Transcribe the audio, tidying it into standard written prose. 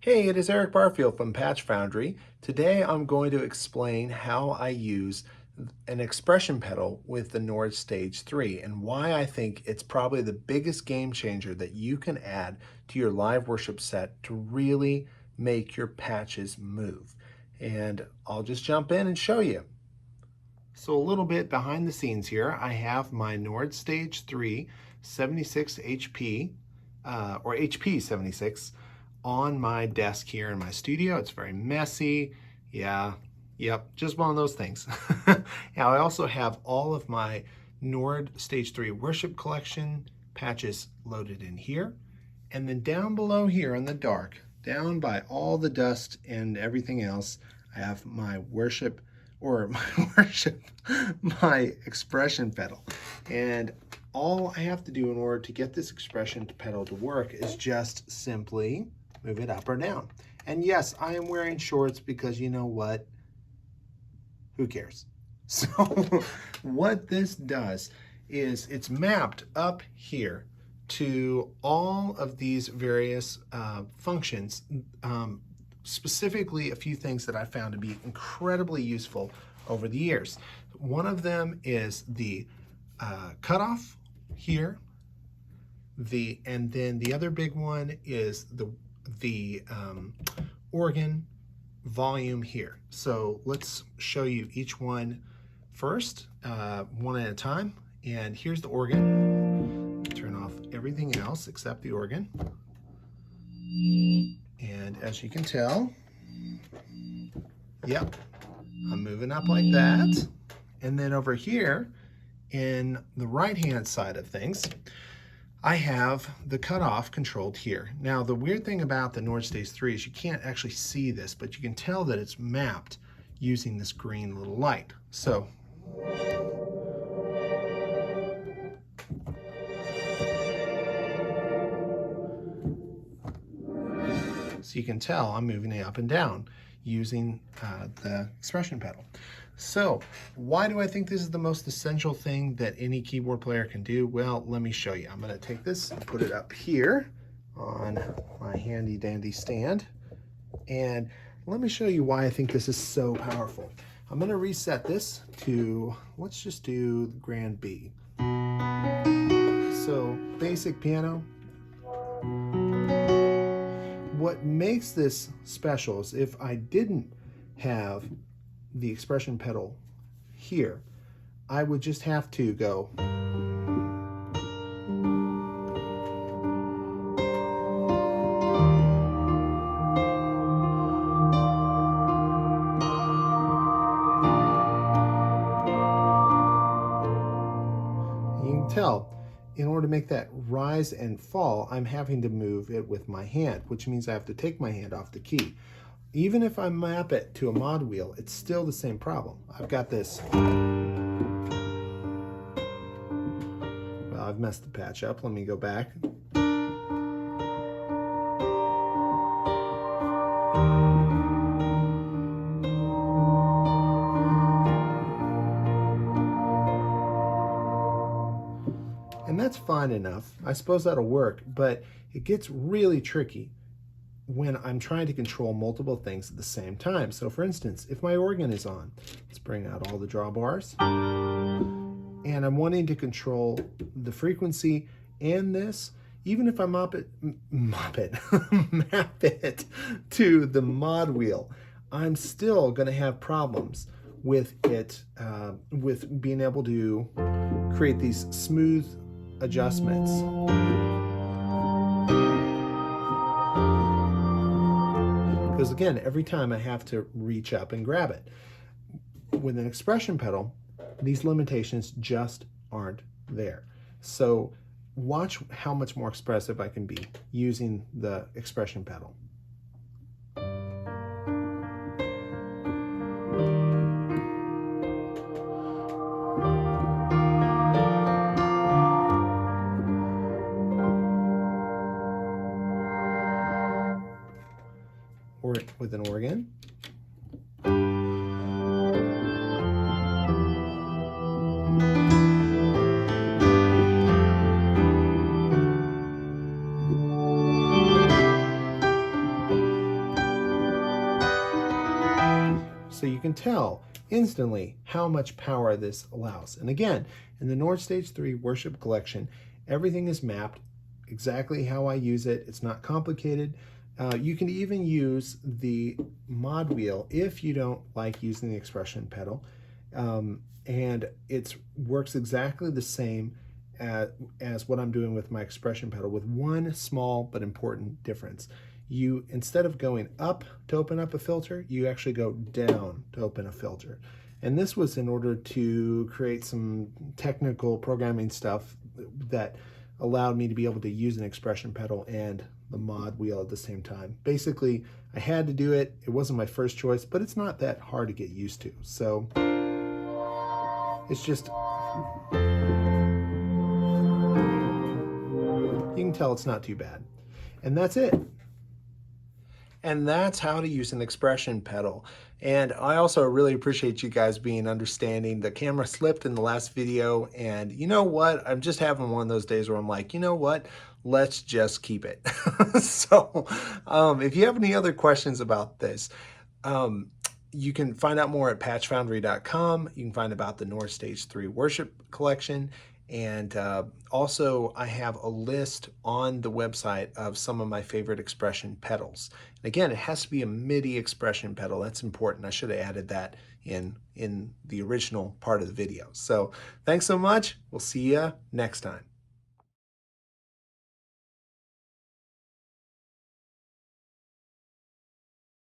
Hey, it is Eric Barfield from Patch Foundry. Today I'm going to explain how I use an expression pedal with the Nord Stage 3 and why I think it's probably the biggest game changer that you can add to your live worship set to really make your patches move. And I'll just jump in and show you. So a little bit behind the scenes here, I have my Nord Stage 3 76 HP or HP 76 on my desk here in my studio. It's very messy. Yeah, yep, just one of those things. Now I also have all of my Nord Stage 3 Worship Collection patches loaded in here. And then down below here in the dark, down by all the dust and everything else, I have my worship my expression pedal. And all I have to do in order to get this expression pedal to work is just simply move it up or down. And yes, I am wearing shorts because you know what? Who cares? So what this does is it's mapped up here to all of these various functions, specifically a few things that I found to be incredibly useful over the years. One of them is the cutoff here, and then the other big one is the organ volume here. So let's show you each one first, one at a time. And here's the organ. Turn off everything else except the organ. And as you can tell, yep, I'm moving up like that. And then over here in the right-hand side of things, I have the cutoff controlled here. Now, the weird thing about the Nord Stage 3 is you can't actually see this, but you can tell that it's mapped using this green little light. So you can tell I'm moving it up and down using the expression pedal. So why do I think this is the most essential thing that any keyboard player can do? Well, let me show you. I'm going to take this and put it up here on my handy dandy stand. And let me show you why I think this is so powerful. I'm going to reset this to, let's just do the Grand B. So basic piano. What makes this special is if I didn't have the expression pedal here, I would just have to go. You can tell, in order to make that rise and fall, I'm having to move it with my hand, which means I have to take my hand off the key. Even if I map it to a mod wheel, it's still the same problem. I've got this. Well, I've messed the patch up. Let me go back. And that's fine enough. I suppose that'll work, but it gets really tricky when I'm trying to control multiple things at the same time. So for instance, if my organ is on, let's bring out all the drawbars, and I'm wanting to control the frequency and this, even if I map it to the mod wheel, I'm still gonna have problems with it, with being able to create these smooth adjustments. Because again, every time I have to reach up and grab it. With an expression pedal, these limitations just aren't there. So watch how much more expressive I can be using the expression pedal. Or with an organ. So you can tell instantly how much power this allows. And again, in the Nord Stage 3 Worship Collection, everything is mapped exactly how I use it. It's not complicated. You can even use the mod wheel if you don't like using the expression pedal. And it works exactly the same as what I'm doing with my expression pedal, with one small but important difference. You, instead of going up to open up a filter, you actually go down to open a filter. And this was in order to create some technical programming stuff that allowed me to be able to use an expression pedal and the mod wheel at the same time. Basically, I had to do it. It wasn't my first choice, but it's not that hard to get used to. So it's just, you can tell it's not too bad. And that's it. And that's how to use an expression pedal. And I also really appreciate you guys being understanding. The camera slipped in the last video, and you know what? I'm just having one of those days where I'm like, you know what? Let's just keep it. So if you have any other questions about this, you can find out more at patchfoundry.com. You can find about the Nord Stage 3 Worship Collection. And also, I have a list on the website of some of my favorite expression pedals. And again, it has to be a MIDI expression pedal. That's important. I should have added that in the original part of the video. So thanks so much. We'll see you next time.